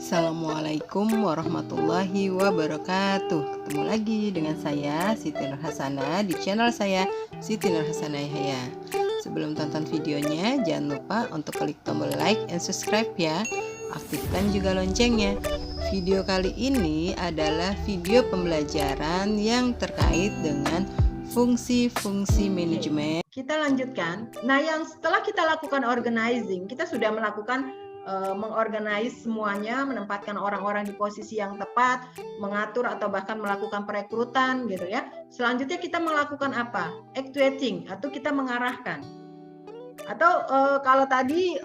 Assalamualaikum warahmatullahi wabarakatuh. Ketemu lagi dengan saya Siti Nurhasana di channel saya Siti Nurhasana Yahya. Sebelum tonton videonya, jangan lupa untuk klik tombol like and subscribe ya. Aktifkan juga loncengnya. Video kali ini adalah video pembelajaran yang terkait dengan fungsi-fungsi manajemen. Kita lanjutkan. Nah, yang setelah kita lakukan organizing, kita sudah melakukan mengorganize semuanya, menempatkan orang-orang di posisi yang tepat, mengatur atau bahkan melakukan perekrutan gitu ya. Selanjutnya kita melakukan apa? Actuating atau kita mengarahkan. Atau kalau tadi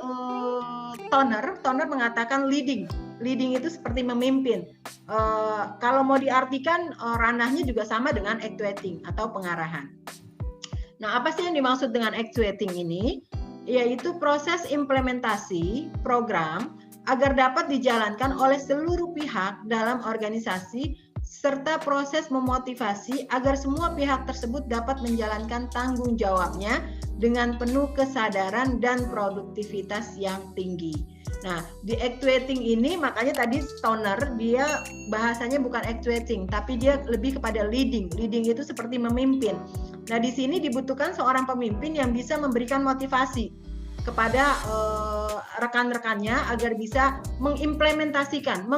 Toner mengatakan leading. Leading itu seperti memimpin. Kalau mau diartikan ranahnya juga sama dengan actuating atau pengarahan. Nah, apa sih yang dimaksud dengan actuating ini? Yaitu proses implementasi program agar dapat dijalankan oleh seluruh pihak dalam organisasi serta proses memotivasi agar semua pihak tersebut dapat menjalankan tanggung jawabnya dengan penuh kesadaran dan produktivitas yang tinggi. Nah, di actuating ini makanya tadi Stoner dia bahasanya bukan actuating tapi dia lebih kepada leading. Leading itu seperti memimpin. Nah, di sini dibutuhkan seorang pemimpin yang bisa memberikan motivasi kepada rekan-rekannya agar bisa mengimplementasikan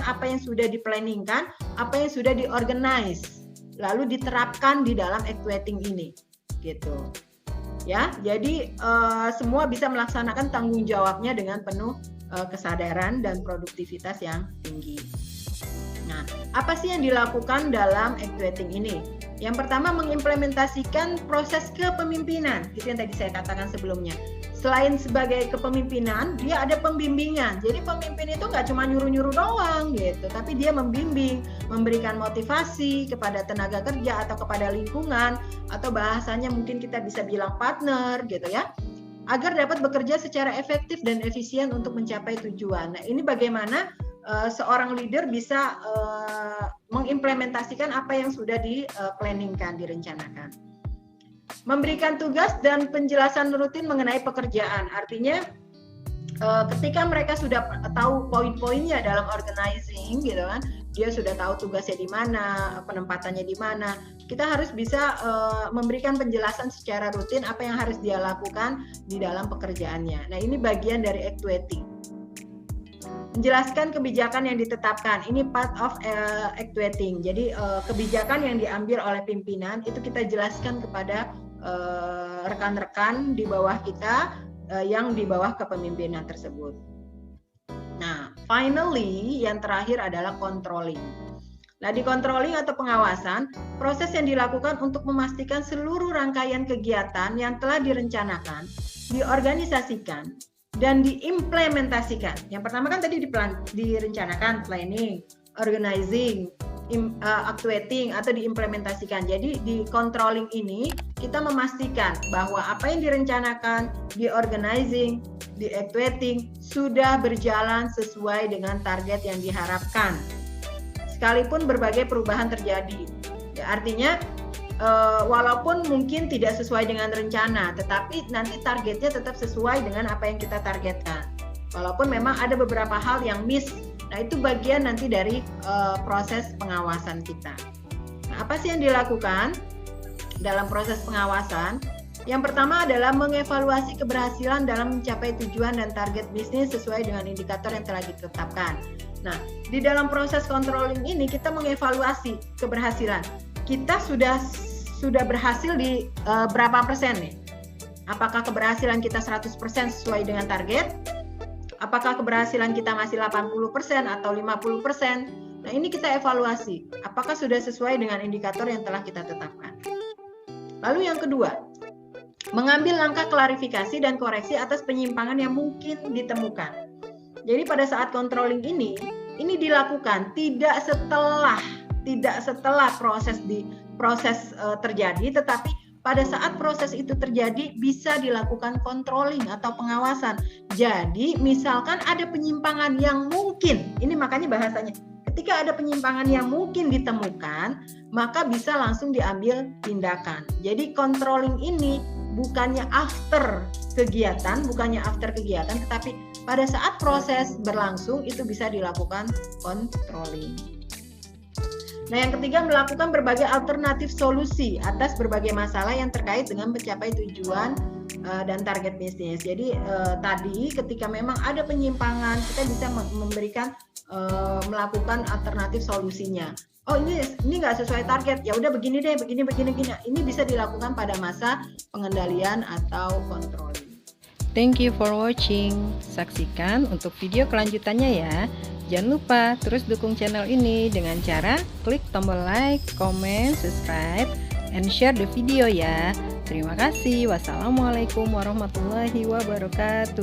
apa yang sudah diplanningkan, apa yang sudah diorganize, lalu diterapkan di dalam actuating ini, gitu. Ya, jadi semua bisa melaksanakan tanggung jawabnya dengan penuh kesadaran dan produktivitas yang tinggi. Nah, apa sih yang dilakukan dalam actuating ini? Yang pertama, mengimplementasikan proses kepemimpinan, itu yang tadi saya katakan sebelumnya. Selain sebagai kepemimpinan, dia ada pembimbingan. Jadi pemimpin itu nggak cuma nyuruh-nyuruh doang gitu, tapi dia membimbing, memberikan motivasi kepada tenaga kerja atau kepada lingkungan, atau bahasanya mungkin kita bisa bilang partner gitu ya, agar dapat bekerja secara efektif dan efisien untuk mencapai tujuan. Nah, ini bagaimana seorang leader bisa mengimplementasikan apa yang sudah diplanningkan, direncanakan. Memberikan tugas dan penjelasan rutin mengenai pekerjaan. Artinya ketika mereka sudah tahu poin-poinnya dalam organizing gitu kan, dia sudah tahu tugasnya di mana, penempatannya di mana. Kita harus bisa memberikan penjelasan secara rutin apa yang harus dia lakukan di dalam pekerjaannya. Nah, ini bagian dari actuating. Menjelaskan kebijakan yang ditetapkan, ini part of actuating. Jadi kebijakan yang diambil oleh pimpinan itu kita jelaskan kepada rekan-rekan di bawah kita yang di bawah kepemimpinan tersebut. Nah, finally yang terakhir adalah controlling. Nah, di controlling atau pengawasan, proses yang dilakukan untuk memastikan seluruh rangkaian kegiatan yang telah direncanakan, diorganisasikan, dan diimplementasikan. Yang pertama kan tadi direncanakan, planning, organizing, actuating atau diimplementasikan. Jadi di controlling ini kita memastikan bahwa apa yang direncanakan, diorganizing, actuating sudah berjalan sesuai dengan target yang diharapkan. Sekalipun berbagai perubahan terjadi. Ya, artinya walaupun mungkin tidak sesuai dengan rencana, tetapi nanti targetnya tetap sesuai dengan apa yang kita targetkan. Walaupun memang ada beberapa hal yang miss, nah itu bagian nanti dari proses pengawasan kita. Nah, apa sih yang dilakukan dalam proses pengawasan? Yang pertama adalah mengevaluasi keberhasilan dalam mencapai tujuan dan target bisnis sesuai dengan indikator yang telah ditetapkan. Nah, di dalam proses controlling ini kita mengevaluasi keberhasilan. Kita sudah berhasil di berapa persen nih? Apakah keberhasilan kita 100% sesuai dengan target? Apakah keberhasilan kita masih 80% atau 50%? Nah, ini kita evaluasi. Apakah sudah sesuai dengan indikator yang telah kita tetapkan? Lalu yang kedua, mengambil langkah klarifikasi dan koreksi atas penyimpangan yang mungkin ditemukan. Jadi pada saat controlling ini dilakukan tidak setelah proses terjadi, tetapi pada saat proses itu terjadi bisa dilakukan controlling atau pengawasan. Jadi misalkan ada penyimpangan yang mungkin, ini makanya bahasanya, ketika ada penyimpangan yang mungkin ditemukan, maka bisa langsung diambil tindakan. Jadi controlling ini bukannya after kegiatan, tetapi pada saat proses berlangsung itu bisa dilakukan controlling. Nah, yang ketiga, melakukan berbagai alternatif solusi atas berbagai masalah yang terkait dengan mencapai tujuan dan target bisnis. Jadi tadi ketika memang ada penyimpangan, kita bisa memberikan melakukan alternatif solusinya. Oh, ini nggak sesuai target, ya udah begini deh, begini. Ini bisa dilakukan pada masa pengendalian atau controlling. Thank you for watching. Saksikan untuk video kelanjutannya ya. Jangan lupa terus dukung channel ini dengan cara klik tombol like, comment, subscribe, and share the video ya. Terima kasih. Wassalamualaikum warahmatullahi wabarakatuh.